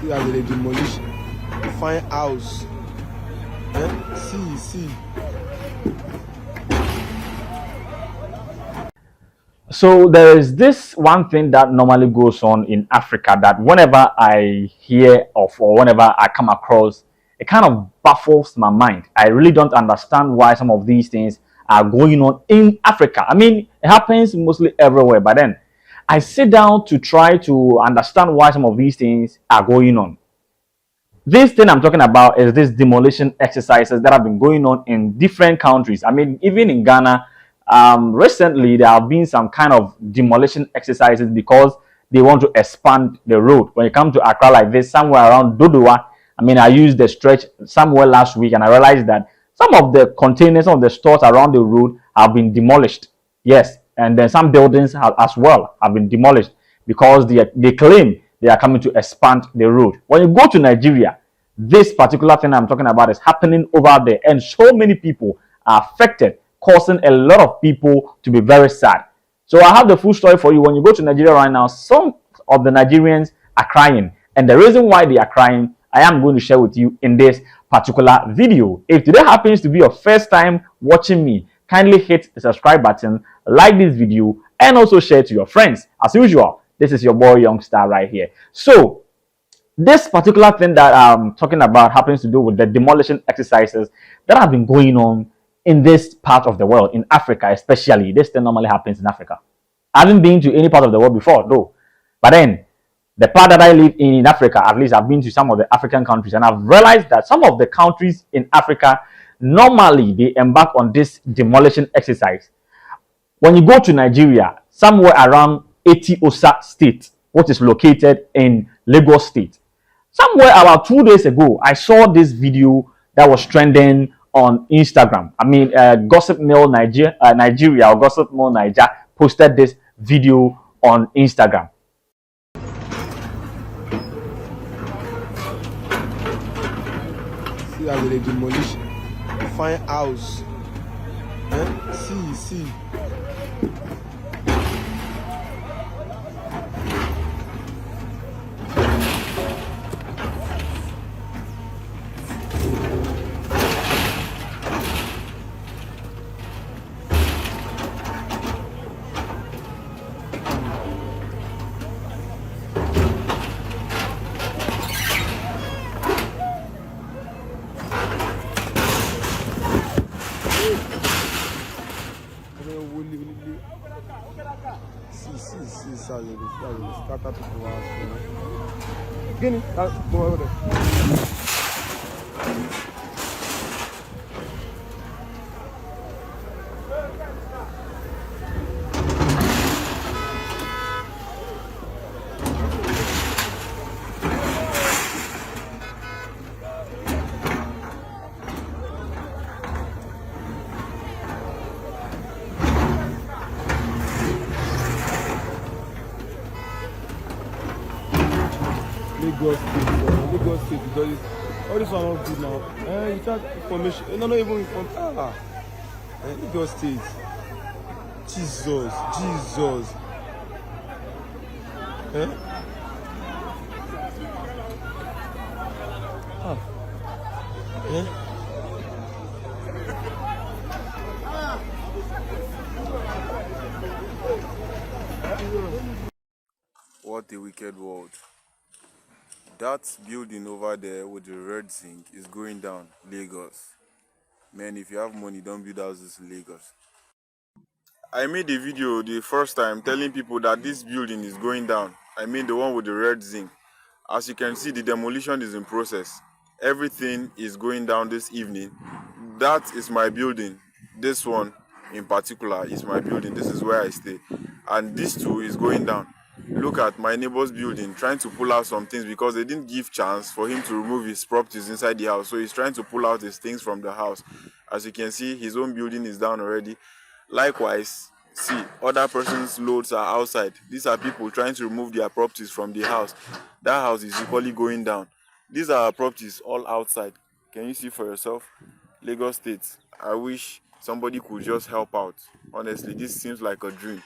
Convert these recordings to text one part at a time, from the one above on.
See how they demolish fine house. See. So there is this one thing that normally goes on in Africa that whenever I hear of or whenever I come across, it kind of baffles my mind. I really don't understand why some of these things are going on in Africa. I mean, it happens mostly everywhere, but then I sit down to try to understand why some of these things are going on. This thing I'm talking about is this demolition exercises that have been going on in different countries. I mean, even in Ghana, recently there have been some kind of demolition exercises because they want to expand the road. When you come to Accra like this, somewhere around Dodowa, I mean, I used the stretch somewhere last week and I realized that some of the containers, some of the stores around the road have been demolished. Yes, and then some buildings as well have been demolished because they claim they are coming to expand the road. When you go to Nigeria, this particular thing I'm talking about is happening over there, and so many people are affected, causing a lot of people to be very sad. So I have the full story for you. When you go to Nigeria right now, some of the Nigerians are crying, and the reason why they are crying, I am going to share with you in this particular video. If today happens to be your first time watching me, kindly hit the subscribe button, like this video, and also share it to your friends. As usual, this is your boy Youngstar right here. So this particular thing that I'm talking about happens to do with the demolition exercises that have been going on in this part of the world, in Africa especially. This thing normally happens in Africa. I haven't been to any part of the world before, though. But then, the part that I live in Africa, at least I've been to some of the African countries, and I've realized that some of the countries in Africa, normally they embark on this demolition exercise. When you go to Nigeria, somewhere around Eti-Osa state, which is located in Lagos state, somewhere about 2 days ago, I saw this video that was trending on Instagram. I mean, Gossip Mill Nigeria or Gossip Mill Niger posted this video on Instagram. See how they demolish fine house. See. See, start up to house. Guinea, go over there. Lagos State, because all this one not good now. You can't information. Not even inform. Lagos State. Jesus. What a wicked world. That building over there with the red zinc is going down, Lagos. Man, if you have money, don't build houses in Lagos. I made a video the first time telling people that this building is going down. I mean the one with the red zinc. As you can see, the demolition is in process. Everything is going down this evening. That is my building. This one in particular is my building. This is where I stay. And this too is going down. Look at my neighbor's building, trying to pull out some things because they didn't give chance for him to remove his properties inside the house. So he's trying to pull out his things from the house. As you can see, his own building is down already. Likewise, see, other person's loads are outside. These are people trying to remove their properties from the house. That house is equally going down. These are our properties all outside. Can you see for yourself? Lagos State. I wish somebody could just help out. Honestly, this seems like a dream.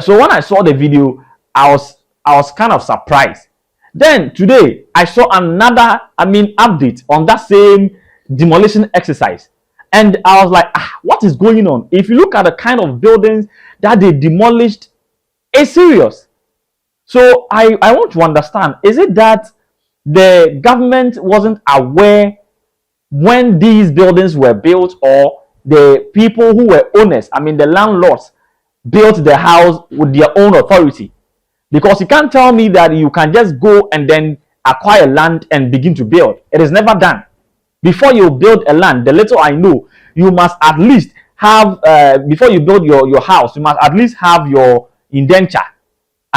So when I saw the video, I was kind of surprised Then today I saw another, update on that same demolition exercise. And I was like, what is going on? If you look at the kind of buildings that they demolished, it's serious. So I want to understand, is it that the government wasn't aware when these buildings were built, or the people who were owners, the landlords, built the house with their own authority? Because you can't tell me that you can just go and then acquire land and begin to build. It is never done. Before you build a land, the little I know, you must at least have, before you build your house, you must at least have your indenture.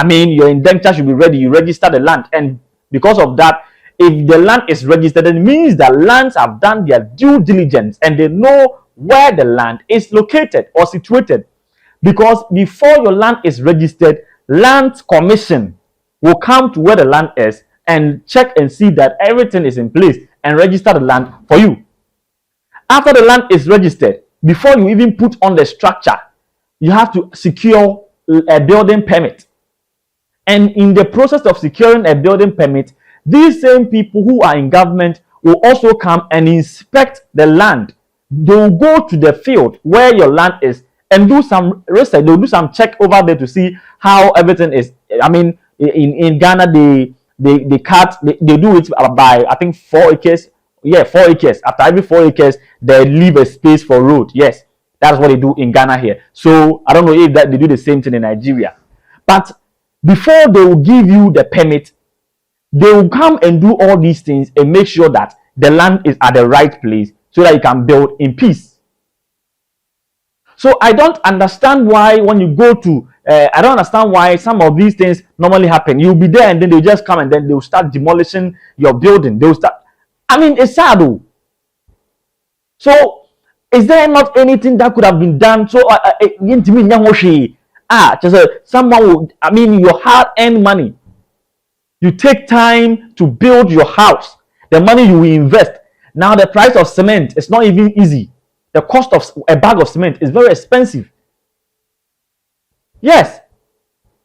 Your indenture should be ready. You register the land. And because of that, if the land is registered, it means that lands have done their due diligence and they know where the land is located or situated. Because before your land is registered, land commission will come to where the land is and check and see that everything is in place and register the land for you. After the land is registered, before you even put on the structure, you have to secure a building permit. And in the process of securing a building permit, these same people who are in government will also come and inspect the land. They will go to the field where your land is and do some research. They'll do some check over there to see how everything is. In Ghana, they cut, they do it by, I think, 4 acres. Yeah, 4 acres. After every 4 acres, they leave a space for road. Yes, that's what they do in Ghana here. So I don't know if that they do the same thing in Nigeria. But before they will give you the permit, they will come and do all these things and make sure that the land is at the right place so that you can build in peace. So I don't understand why when you go to, I don't understand why some of these things normally happen. You'll be there and then they'll just come and then they'll start demolishing your building. They'll start, it's sad though. So is there not anything that could have been done? So someone would, your hard-earned money, you take time to build your house, the money you will invest. Now the price of cement is not even easy. The cost of a bag of cement is very expensive. Yes,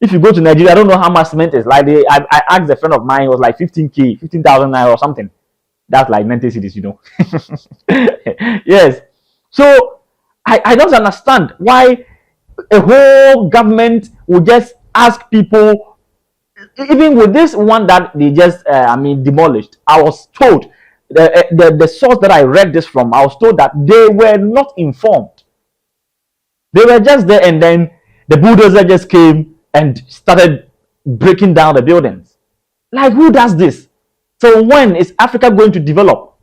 if you go to Nigeria, I don't know how much cement is. Like I asked a friend of mine, it was like 15,000, 15,000 naira or something. That's like 90 cities, Yes. So I don't understand why a whole government would just ask people, even with this one that they just demolished. I was told, the source that I read this from, I was told that they were not informed. They were just there and then the bulldozer just came and started breaking down the buildings. Like, who does this? So when is Africa going to develop?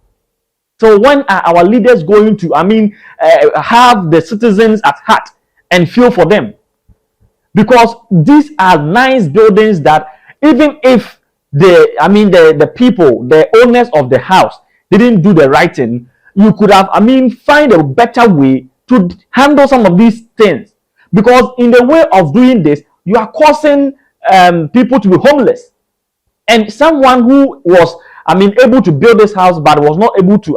So when are our leaders going to have the citizens at heart and feel for them? Because these are nice buildings that even if the people, the owners of the house didn't do the right thing, you could have find a better way to handle some of these things. Because in the way of doing this, you are causing people to be homeless. And someone who was able to build this house but was not able to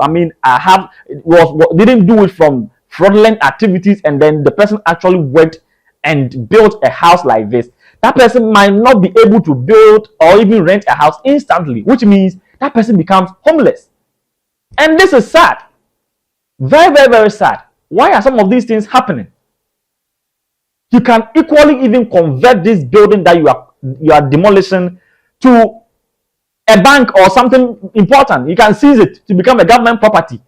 didn't do it from fraudulent activities, and then the person actually went and built a house like this, that person might not be able to build or even rent a house instantly, which means that person becomes homeless. And this is sad. Very, very, very sad. Why are some of these things happening? You can equally even convert this building that you are demolishing to a bank or something important. You can seize it to become a government property.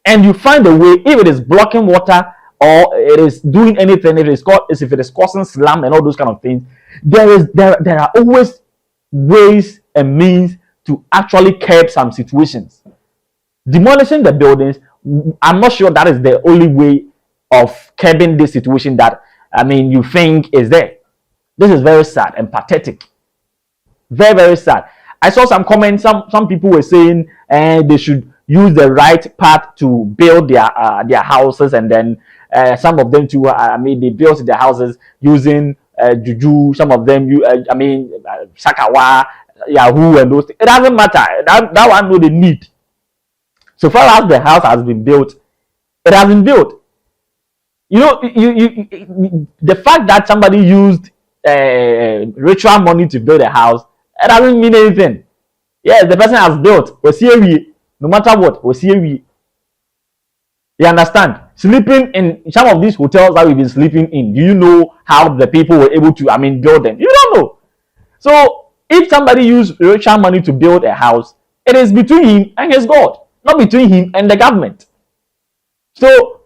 And you find a way, if it is blocking water or it is doing anything, if it is causing slum and all those kind of things, there are always ways and means to actually curb some situations. Demolishing the buildings, I'm not sure that is the only way of curbing this situation that you think is there. This is very sad and pathetic. Very, very sad. I saw some comments. Some people were saying they should use the right path to build their houses, and then some of them too. They built their houses using juju. Some of them, Sakawa, Yahoo, and those things. It doesn't matter. That one no the need. So far as the house has been built, it has been built. The fact that somebody used ritual money to build a house, It doesn't mean anything. Yes, the person has built. No matter what, you understand? Sleeping in some of these hotels that we've been sleeping in, do you know how the people were able to, build them? You don't know. So if somebody used ritual money to build a house, it is between him and his God, not between him and the government. So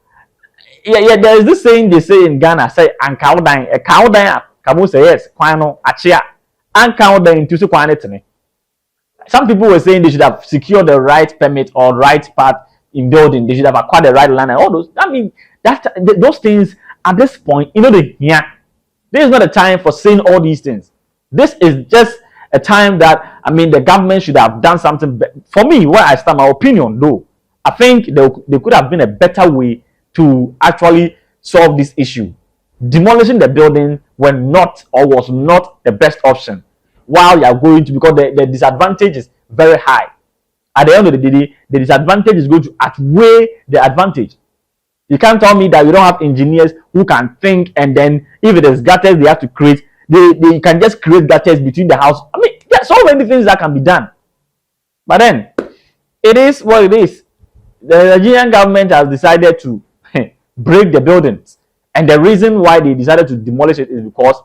yeah, there is this saying they say in Ghana, say "Ankaudan," a cowdan. Kamu say yes, kwano achia, ankaudan into so kwanetene. Some people were saying they should have secured the right permit or right path in building. They should have acquired the right land and all those. Those things at this point, yeah. This is not a time for saying all these things. This is just a time that the government should have done something. For me, where I stand, my opinion, though, I think there could have been a better way to actually solve this issue. Demolishing the building was not the best option. While you are going to, because the disadvantage is very high. At the end of the day, the disadvantage is going to outweigh the advantage. You can't tell me that you don't have engineers who can think, and then if it is gutters they have to create, they can just create gutters between the house. There are so many things that can be done. But then, it is what it is. The Nigerian government has decided to break the buildings. And the reason why they decided to demolish it is because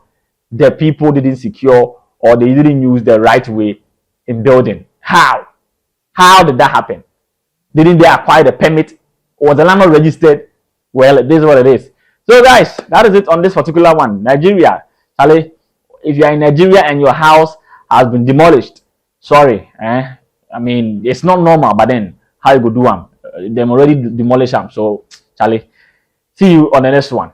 the people didn't secure or they didn't use the right way in building. How? How did that happen? Didn't they acquire the permit? Was the landlord registered? Well, this is what it is. So guys, that is it on this particular one. Nigeria. Charlie, if you are in Nigeria and your house has been demolished, sorry. It's not normal, but then how you go do them? Them already demolished them. So, Charlie, see you on the next one.